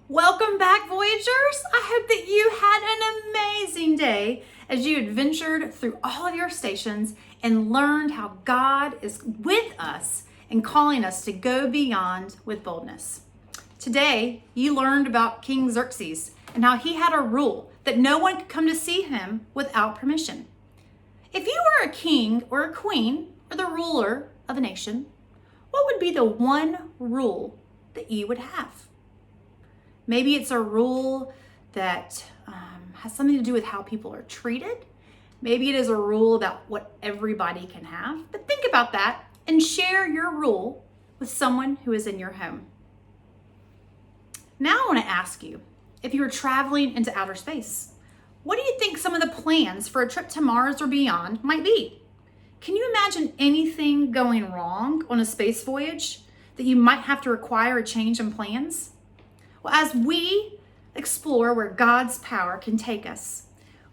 Welcome back, Voyagers. I hope that you had an amazing day as you adventured through all of your stations and learned how God is with us and calling us to go beyond with boldness. Today, you learned about King Xerxes and how he had a rule that no one could come to see him without permission. If you were a king or a queen or the ruler of a nation, what would be the one rule that you would have? Maybe it's a rule that has something to do with how people are treated. Maybe it is a rule about what everybody can have. But think about that and share your rule with someone who is in your home. Now I want to ask you, if you were traveling into outer space, what do you think some of the plans for a trip to Mars or beyond might be? Can you imagine anything going wrong on a space voyage that you might have to require a change in plans? Well, as we explore where God's power can take us,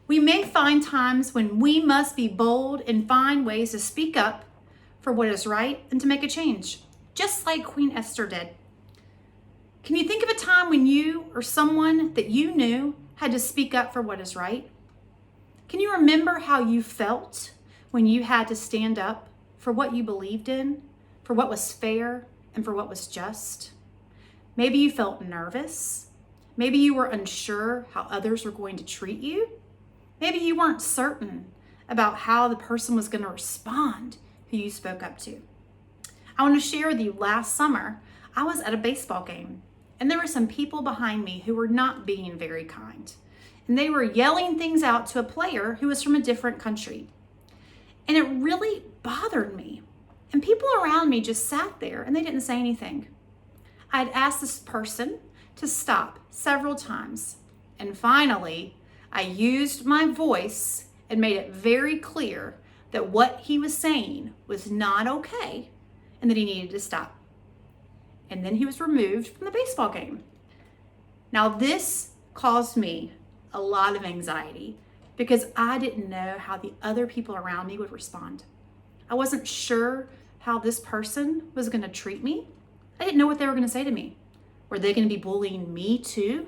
we may find times when we must be bold and find ways to speak up for what is right and to make a change, just like Queen Esther did. Can you think of a time when you or someone that you knew had to speak up for what is right? Can you remember how you felt when you had to stand up for what you believed in, for what was fair, and for what was just? Maybe you felt nervous. Maybe you were unsure how others were going to treat you. Maybe you weren't certain about how the person was going to respond who you spoke up to. I want to share with you, last summer, I was at a baseball game, and there were some people behind me who were not being very kind. And they were yelling things out to a player who was from a different country. And it really bothered me. And people around me just sat there and they didn't say anything. I'd asked this person to stop several times. And finally, I used my voice and made it very clear that what he was saying was not okay and that he needed to stop. And then he was removed from the baseball game. Now, this caused me a lot of anxiety because I didn't know how the other people around me would respond. I wasn't sure how this person was going to treat me. I didn't know what they were going to say to me. Were they going to be bullying me too?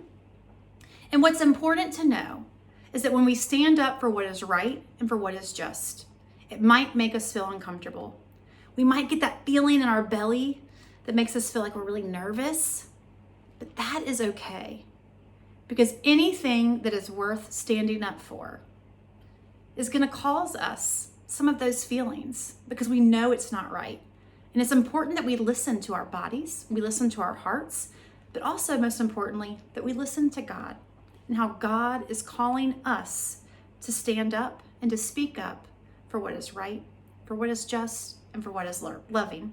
And what's important to know is that when we stand up for what is right and for what is just, it might make us feel uncomfortable. We might get that feeling in our belly that makes us feel like we're really nervous, but that is okay, because anything that is worth standing up for is going to cause us some of those feelings because we know it's not right. And it's important that we listen to our bodies, we listen to our hearts, but also, most importantly, that we listen to God and how God is calling us to stand up and to speak up for what is right, for what is just, and for what is loving.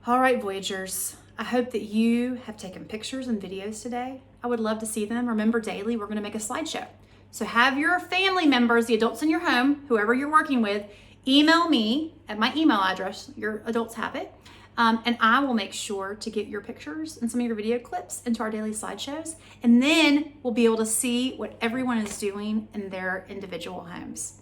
All right, Voyagers, I hope that you have taken pictures and videos today. I would love to see them. Remember, daily, we're going to make a slideshow. So have your family members, the adults in your home, whoever you're working with, email me at my email address. Your adults have it. And I will make sure to get your pictures and some of your video clips into our daily slideshows. And then we'll be able to see what everyone is doing in their individual homes.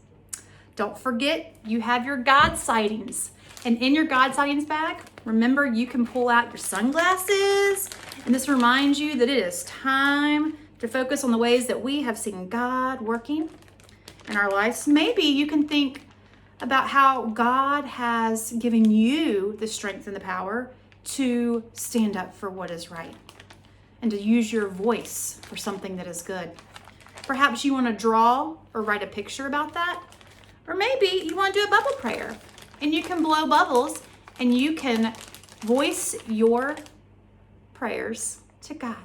Don't forget, you have your God sightings. And in your God sightings bag, remember, you can pull out your sunglasses. And this reminds you that it is time to focus on the ways that we have seen God working in our lives. Maybe you can think about how God has given you the strength and the power to stand up for what is right and to use your voice for something that is good. Perhaps you want to draw or write a picture about that. Or maybe you want to do a bubble prayer and you can blow bubbles and you can voice your prayers to God.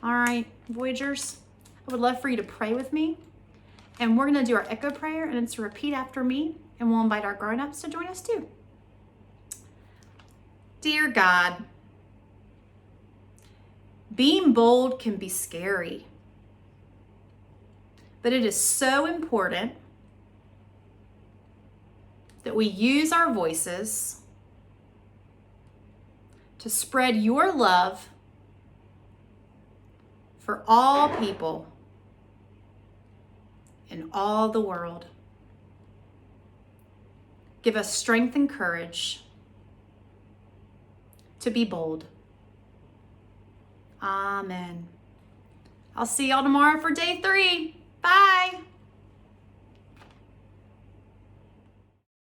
All right, Voyagers, I would love for you to pray with me. And we're going to do our echo prayer, and it's to repeat after me, and we'll invite our grown-ups to join us too. Dear God, being bold can be scary, but it is so important that we use our voices to spread your love for all people in all the world. Give us strength and courage to be bold. Amen. I'll see y'all tomorrow for day 3. Bye.